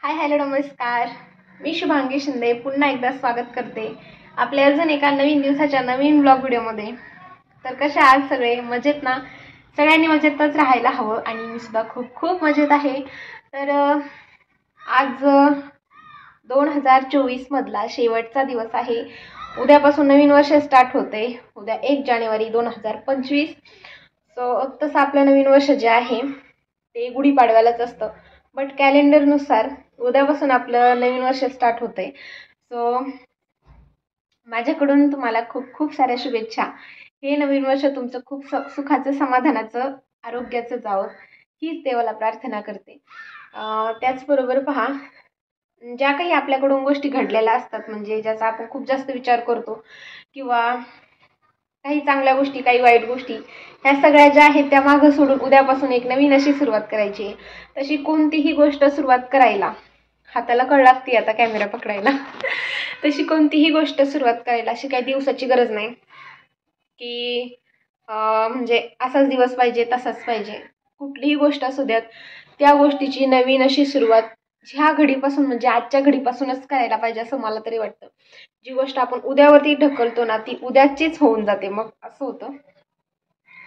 Hi hello नमस्कार. मी शुभांगी शिंदे पुन्हा एकदा स्वागत करते आपल्या अजून एका नवीन दिवसाच्या नवीन ब्लॉग व्हिडिओमध्ये. तर कशा आहात सगळे? मजेत ना? सगळ्यांनी मजेतच राहायला हवं आणि मी सुद्धा खूप खूप मजेत आहे. तर आज 2024 मधला शेवटचा दिवस आहे. उद्यापासून नवीन वर्ष स्टार्ट होते. उद्या 1 जानेवारी 2025. सो तसं आपलं नवीन वर्ष जे आहे ते गुढीपाडव्यालाच असतं, बट कॅलेंडरनुसार उद्यापासून आपलं नवीन वर्ष स्टार्ट होतंय. सो माझ्याकडून तुम्हाला खूप खूप साऱ्या शुभेच्छा. हे नवीन वर्ष तुमचं खूप सुखाचं, समाधानाचं, आरोग्याचं जावं हीच देवाला प्रार्थना करते. त्याचबरोबर पहा, ज्या काही आपल्याकडून गोष्टी घडलेल्या असतात, म्हणजे ज्याचा आपण खूप जास्त विचार करतो, किंवा काही चांगल्या गोष्टी, काही वाईट गोष्टी, ह्या सगळ्या ज्या आहेत त्या मागं सोडून उद्यापासून एक नवीन अशी सुरुवात करायची आहे. तशी कोणतीही गोष्ट सुरुवात करायला, हाताला कळ लागते आता कॅमेरा पकडायला, तशी कोणतीही गोष्ट सुरुवात करायला अशी काही दिवसाची गरज नाही की म्हणजे असाच दिवस पाहिजे, तसाच पाहिजे. कुठलीही गोष्ट असू द्यात, त्या गोष्टीची नवीन अशी सुरुवात ह्या घडीपासून, म्हणजे आजच्या घडीपासूनच करायला पाहिजे असं मला तरी वाटतं. जी गोष्ट आपण उद्यावरती ढकलतो ना, ती उद्याचीच होऊन जाते, मग असं होतं.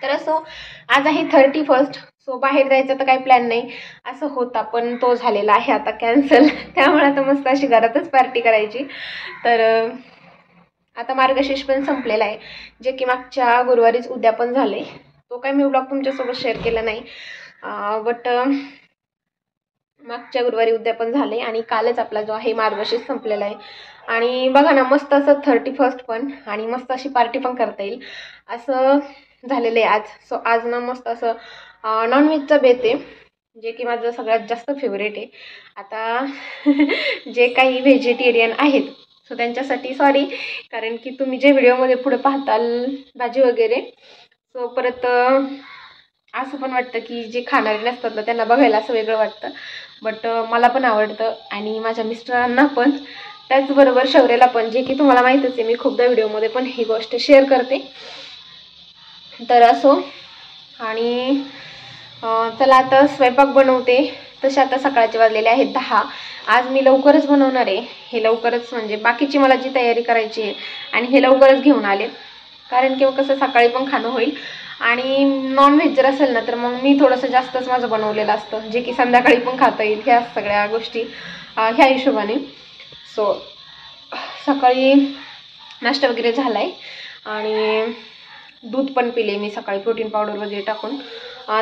तर असो, आज आहे 31. सो बाहेर जायचं तर काही प्लॅन नाही असं होता, पण तो झालेला आहे आता कॅन्सल. त्यामुळे आता मस्त अशी घरातच पार्टी करायची. तर आता मार्गशीर्ष पण संपलेला आहे, जे की मागच्या गुरुवारीच उद्यापन झाले. तो काही मी ब्लॉग तुमच्यासोबत शेअर केला नाही, बट मागच्या गुरुवारी उद्यापन झाले आणि कालच आपला जो आहे मार्गशीर्ष संपलेला आहे. आणि बघा ना, मस्त असं 31 पण, आणि मस्त अशी पार्टी पण करता येईल असं झालेलं आहे आज. सो आज ना मस्त असं नॉनव्हेजचा बेत आहे, जे की माझं सगळ्यात जास्त फेवरेट आहे. आता जे काही व्हेजिटेरियन आहेत सो त्यांच्यासाठी सॉरी, कारण की तुम्ही जे व्हिडिओमध्ये पुढे पाहताल भाजी वगैरे, सो परत असं पण वाटतं की जे खाणारे नसतात ना त्यांना बघायला असं वेगळं वाटतं, बट मला पण आवडतं आणि माझ्या मिस्टरांना पण, त्याचबरोबर शौर्याला पण, जे की तुम्हाला माहीतच आहे, मी खूपदा व्हिडिओमध्ये पण ही गोष्ट शेअर करते. तर असो, आणि चला आता स्वयंपाक बनवते. तसे आता सकाळचे वाजलेले आहेत 10. आज मी लवकरच बनवणार आहे. हे लवकरच म्हणजे बाकीची मला जी तयारी करायची आहे, आणि हे लवकरच घेऊन आले, कारण की कसं सकाळी पण खाणं होईल. आणि नॉनव्हेज जर असेल ना तर मग मी थोडंसं जास्तच माझं बनवलेलं असतं, जे की संध्याकाळी पण खाता येईल, ह्या सगळ्या गोष्टी ह्या हिशोबाने. सो सकाळी नाश्ता वगैरे झाला आहे आणि दूध पण पिले मी सकाळी, प्रोटीन पावडर वगैरे टाकून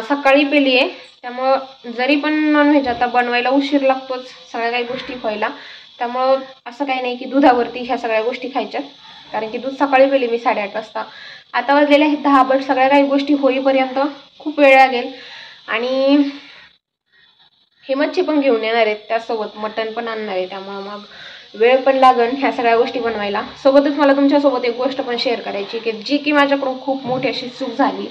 सकाळी पिली आहे. त्यामुळं जरी पण नॉनव्हेज आता बनवायला उशीर लागतोच सगळ्या काही गोष्टी व्हायला, त्यामुळं असं काही नाही की दुधावरती ह्या सगळ्या गोष्टी खायच्यात, कारण की दूध सकाळी पिले मी 8:30 वाजता. आता वाजलेले आहेत 10, बट सगळ्या काही गोष्टी होईपर्यंत खूप वेळ लागेल. आणि हे मच्छी पण घेऊन येणार आहेत, त्यासोबत मटण पण आणणार आहे, त्यामुळं मग वेळ पण लागेल ह्या सगळ्या गोष्टी बनवायला. सोबतच मला तुमच्यासोबत एक गोष्ट पण शेअर करायची, की जी की माझ्याकडून खूप मोठी अशी चूक झाली.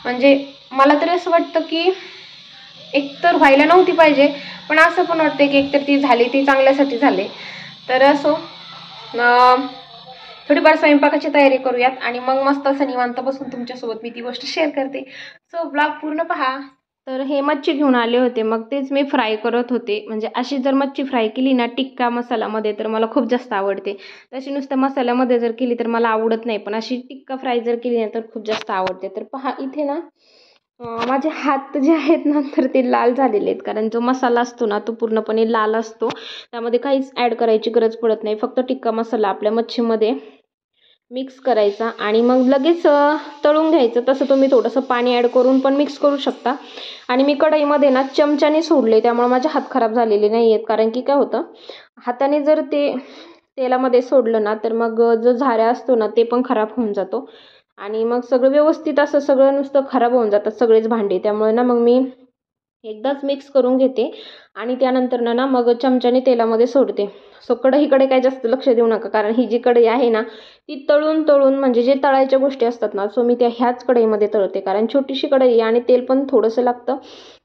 म्हणजे मला तरी असं वाटतं की एकतर व्हायला नव्हती पाहिजे, पण असं पण वाटतं की एकतर ती झाली, ती चांगल्यासाठी झाले. तर असो, थोडीफार स्वयंपाकाची तयारी करूयात आणि मग मस्त असं निवांत बसून तुमच्यासोबत मी ती गोष्ट शेअर करते. सो ब्लॉग पूर्ण पहा. तर हे मच्छी घेऊन आले होते, मग तेच मी फ्राय करत होते. म्हणजे अशी जर मच्छी फ्राय केली ना टिक्का मसाल्यामध्ये तर मला खूप जास्त आवडते. तशी नुसतं मसाल्यामध्ये जर केली तर मला आवडत नाही, पण अशी टिक्का फ्राय जर केली ना तर खूप जास्त आवडते. तर पहा इथे ना माझे हात जे आहेत ना तर ते लाल झालेले आहेत, कारण जो मसाला असतो ना तो पूर्णपणे लाल असतो. त्यामध्ये काहीच ॲड करायची गरज पडत नाही, फक्त टिक्का मसाला आपल्या मच्छीमध्ये मिक्स करायचा आणि मग लगेच तळून घ्यायचं. तसं तुम्ही थोडंसं पाणी ॲड करून पण मिक्स करू शकता. आणि मी कढईमध्ये ना चमच्याने सोडले, त्यामुळे माझे हात खराब झालेले नाही आहेत. कारण की काय होतं, हाताने जर ते तेलामध्ये सोडलं ना तर मग जो झाऱ्या असतो ना ते पण खराब होऊन जातो, आणि मग सगळं व्यवस्थित असं सगळं नुसतं खराब होऊन जातात सगळेच भांडे. त्यामुळे ना मग मी एकदाच मिक्स करून घेते आणि त्यानंतर ना मग चमच्याने तेलामध्ये सोडते. सो कढईकडे काय जास्त लक्ष देऊ नका, कारण ही जी कढई आहे ना ती तळून तळून म्हणजे जे तळायच्या गोष्टी असतात ना, सो मी त्या ह्याच कढईमध्ये तळते, कारण छोटीशी कढई आहे आणि तेल पण थोडंसं लागतं.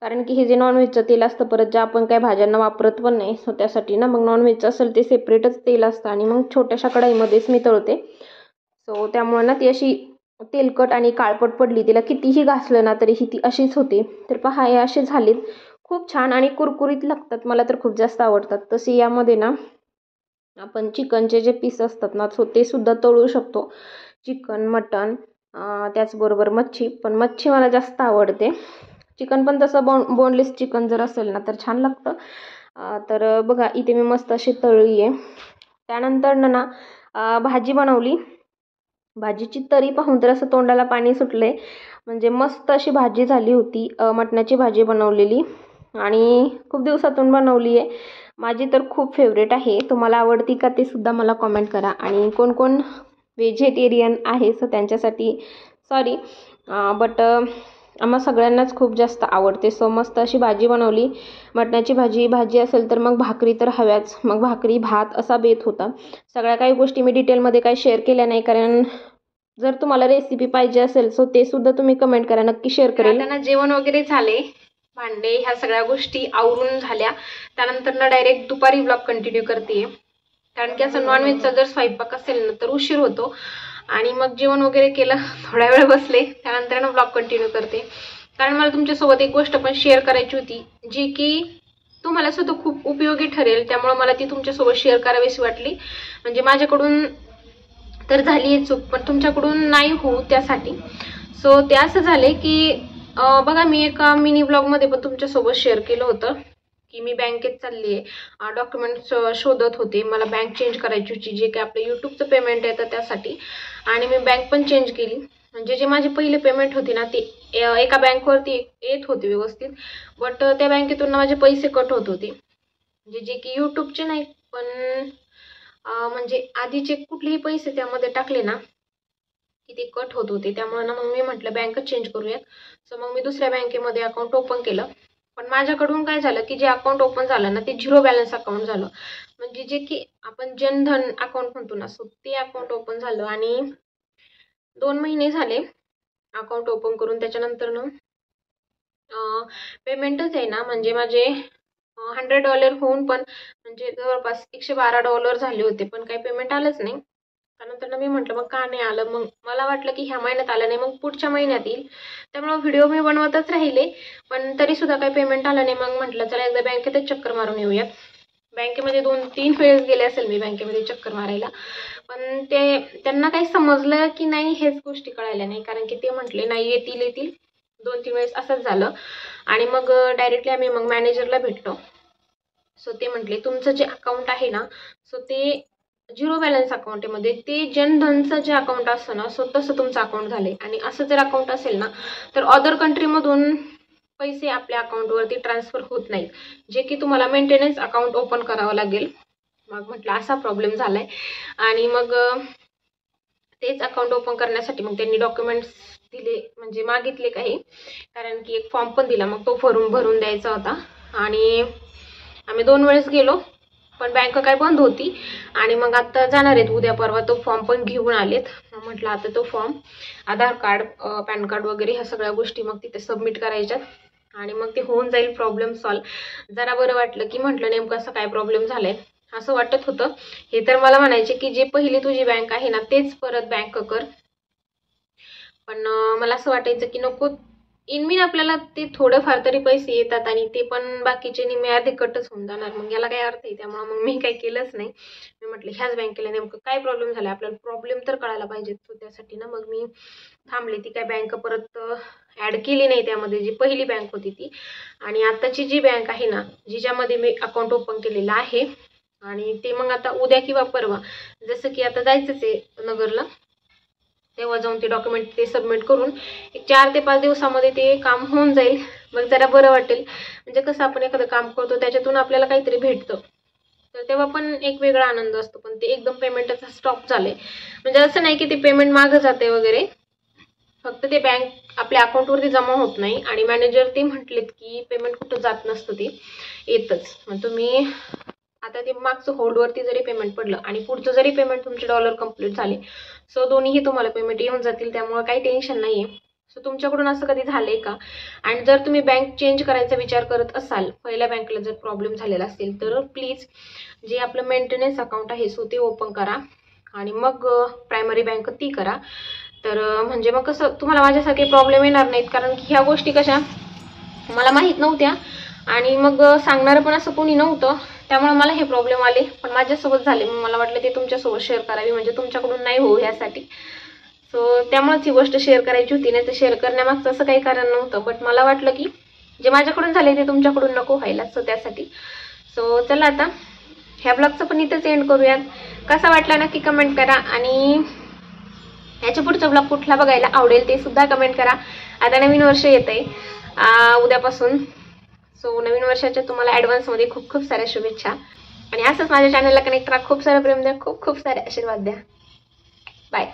कारण की हे जे नॉनव्हेजचं तेल असतं, परत जे आपण काय भाज्यांना वापरत पण नाही, सो त्यासाठी ना मग नॉनव्हेजचं असेल ते सेपरेटच तेल असतं आणि मग छोट्याशा कढईमध्येच मी तळते. सो त्यामुळे ना ती अशी तेलकट आणि काळपट पडली, तिला कितीही घासलं ना तरीही ती अशीच होती. तर पहा हे असे झालेत. खूप छान आणि कुरकुरीत लागतात, मला तर खूप जास्त आवडतात. तसे यामध्ये ना आपण चिकनचे जे पीस असतात ना सो ते सुद्धा तळू शकतो. चिकन, मटण, त्याचबरोबर मच्छी, पण मच्छी मला जास्त आवडते. चिकन पण तसं बोनलेस चिकन जर असेल ना तर छान लागतं. तर बघा इथे मी मस्त अशी तळली आहे. त्यानंतर ना भाजी बनवली. भाजीची तरी पाहून तर असं तोंडाला पाणी सुटले. म्हणजे मस्त अशी भाजी झाली होती. मटणाची भाजी बनवलेली आणि खूप दिवसातून बनवली आहे. माझी तर खूप फेवरेट आहे. तुम्हाला आवडती का ते सुद्धा मला कॉमेंट करा. आणि कोण कोण व्हेजिटेरियन आहे सो त्यांच्यासाठी सॉरी, बट आम्हा सगळ्यांनाच खूप जास्त आवडते. सो मस्त अशी भाजी बनवली. मटणाची भाजी असेल तर मग भाकरी तर हव्याच. मग भाकरी भात असा बेत होता. सगळ्या काही गोष्टी मी डिटेलमध्ये काही शेअर केल्या नाही, कारण जर तुम्हाला रेसिपी पाहिजे असेल सो ते सुद्धा तुम्ही कमेंट करा, नक्की शेअर करेल. आता जेवण वगैरे झाले, भांडे ह्या सगळ्या गोष्टी आवरून झाल्या. त्यानंतर ना डायरेक्ट दुपारी ब्लॉग कंटिन्यू करते, कारण की असं नॉनव्हेजचा जर स्वयंपाक असेल ना तर उशीर होतो. आणि मग जेवण वगैरे केलं, थोड्या वेळ बसले, त्यानंतर ना ब्लॉग कंटिन्यू करते. कारण मला तुमच्यासोबत एक गोष्ट पण शेअर करायची होती जी की तुम्हाला सुद्धा खूप उपयोगी ठरेल. त्यामुळे मला ती तुमच्यासोबत शेअर करावीशी वाटली. म्हणजे माझ्याकडून तर झाली आहे चूक, पण तुमच्याकडून नाही होऊ त्यासाठी. सो ते असं झाले की बघा मी एका मिनी ब्लॉगमध्ये पण तुमच्यासोबत शेअर केलं होतं की मी बँकेत चालली आहे, डॉक्युमेंट्स शोधत होते. मला बँक चेंज करायची होती, जे की आपलं यूट्यूबचं पेमेंट येतं त्यासाठी. आणि मी बँक पण चेंज केली. म्हणजे जे माझे पहिले पेमेंट होते ना ते एका बँकवरती येत होते व्यवस्थित, बट त्या बँकेतून माझे पैसे कट होत होते. म्हणजे जे की यूट्यूबचे नाही, पण म्हणजे आधीचे कुठलेही पैसे त्यामध्ये टाकले ना की ते कट होत होते. त्यामुळे ना मग मी म्हटलं बँकच चेंज करूयात. सो मग मी दुसऱ्या बँकेमध्ये अकाउंट ओपन केलं. पण माझ्याकडून काय झालं की जे अकाउंट ओपन झालं ना ते 0 बॅलन्स अकाउंट झालं. म्हणजे जे की आपण जनधन अकाउंट म्हणतो ना, सो ते अकाउंट ओपन झालं. आणि 2 महिने झाले अकाउंट ओपन करून. त्याच्यानंतर ना पेमेंटच आहे ना, म्हणजे माझे $100 होऊन पण म्हणजे जवळपास $112 झाले होते, पण काही पेमेंट आलंच नाही. त्यानंतर मी म्हटलं मग का नाही आलं. मग मला वाटलं की ह्या महिन्यात आलं नाही, मग पुढच्या महिन्यात येईल. त्यामुळे व्हिडिओ मी बनवतच राहिले, पण तरी सुद्धा काही पेमेंट आलं नाही. मग म्हटलं चला एकदा बँकेतच चक्कर मारून येऊयात. बँकेमध्ये 2-3 वेळेस गेले असेल मी बँकेमध्ये चक्कर मारायला, पण त्यांना काही समजलं की नाही हेच गोष्टी कळायला नाही. कारण की ते म्हटले नाही येतील 2-3 वेळेस असंच झालं. आणि मग डायरेक्टली आम्ही मग मॅनेजरला भेटलो. सो ते म्हटले तुमचं जे अकाउंट आहे ना सो ते 0 बॅलन्स अकाउंट आहे. मध्ये ते जनधनचं जे अकाउंट असतं ना सो तसं तुमचं अकाउंट झालंय. आणि असं जर अकाउंट असेल ना तर अदर कंट्रीमधून पैसे आपल्या अकाउंटवरती ट्रान्सफर होत नाहीत, जे की तुम्हाला मेंटेनन्स अकाउंट ओपन करावं लागेल. मग म्हटलं असा प्रॉब्लेम झालाय. आणि मग तेच अकाउंट ओपन करण्यासाठी मग त्यांनी डॉक्युमेंट्स दिले, म्हणजे मागितले काही, कारण की एक फॉर्म पण दिला. मग तो भरून द्यायचा होता. आणि आम्ही 2 वेळेस गेलो, पण बँक काय बंद होती. आणि मग आता जाणार आहेत उद्या परवा, तो फॉर्म पण घेऊन आलेत. म्हटलं आता तो फॉर्म, आधार कार्ड, पॅन कार्ड वगैरे ह्या सगळ्या गोष्टी मग तिथे सबमिट करायच्यात. आणि मग ते होऊन जाईल प्रॉब्लेम सॉल्व. जरा बरं वाटलं की म्हटलं नेमकं असं काय प्रॉब्लेम झालाय असं वाटत होतं. हे तर मला म्हणायचे की जे पहिली तुझी बँक आहे ना तेच परत बँक कर, पण मला असं वाटायचं की नको, इनमिन आपल्याला ते थोडंफार तरी पैसे येतात आणि ते पण बाकीचे निम्मे अर्धे कटच होऊन जाणार. मग याला काय अर्थ आहे. त्यामुळे मग मी काही केलंच नाही. मी म्हटलं ह्याच बँकेला नेमकं काय प्रॉब्लेम झाला, आपल्याला प्रॉब्लेम तर कळायला पाहिजे. तो त्यासाठी ना मग मी थांबले. ती काय बँक परत ॲड केली नाही त्यामध्ये, जी पहिली बँक होती ती. आणि आताची जी बँक आहे ना जिच्यामध्ये मी अकाउंट ओपन केलेलं आहे, आणि ते मग आता उद्या किंवा परवा, जसं की आता जायचंच आहे नगरला, तेव्हा जाऊन ते डॉक्युमेंट ते सबमिट करून एक 4 ते 5 दिवसामध्ये ते काम होऊन जाईल. मग जरा बरं वाटेल. म्हणजे कसं आपण एखादं काम करतो त्याच्यातून आपल्याला काहीतरी भेटतं, तर तेव्हा पण एक वेगळा आनंद असतो. पण ते एकदम पेमेंटचा स्टॉप झाले. म्हणजे असं नाही की ते पेमेंट मागं जाते वगैरे, फक्त ते बँक आपल्या अकाउंटवरती जमा होत नाही. आणि मॅनेजर ते म्हटलेत की पेमेंट कुठं जात नसतं, ते येतच. मग तुम्ही आता ते मागचं होल्डवरती जरी पेमेंट पडलं आणि पुढचं जरी पेमेंट तुमचे डॉलर कंप्लीट झाले सो दोन्हीही तुम्हाला पेमेंट येऊन जातील. त्यामुळे काही टेन्शन नाही आहे. सो तुमच्याकडून असं कधी झालंय का? आणि जर तुम्ही बँक चेंज करायचा विचार करत असाल, पहिल्या बँकेला जर प्रॉब्लेम झालेला असेल, तर प्लीज जे आपलं मेंटेनन्स अकाउंट आहे सो ते ओपन करा आणि मग प्रायमरी बँक ती करा. तर म्हणजे मग कसं तुम्हाला माझ्यासारखे प्रॉब्लेम येणार नाहीत. कारण की ह्या गोष्टी कशा मला माहीत नव्हत्या, आणि मग सांगणारं पण असं कोणी नव्हतं, त्यामुळे मला हे प्रॉब्लेम आले. पण माझ्यासोबत झाले, मग मला वाटलं ते तुमच्यासोबत शेअर करावी, म्हणजे तुमच्याकडून नाही होऊ ह्यासाठी. सो त्यामुळेच ही गोष्ट शेअर करायची होती, नाही तर शेअर करण्यामागचं असं काही कारण नव्हतं. बट मला वाटलं की जे माझ्याकडून झाले ते तुमच्याकडून नको व्हायला, सो त्यासाठी. सो चला आता ह्या ब्लॉगचं पण इथंच एंड करूयात. कसा वाटला नक्की कमेंट करा, आणि याच्या पुढचा ब्लॉग कुठला बघायला आवडेल ते सुद्धा कमेंट करा. आता नवीन वर्ष येतंय उद्यापासून. सो नवीन वर्षाच्या तुम्हाला ॲडव्हान्समध्ये खूप खूप साऱ्या शुभेच्छा. आणि असंच माझ्या चॅनलला कनेक्ट राहा, खूप सारं प्रेम द्या, खूप खूप सारे आशीर्वाद द्या. बाय.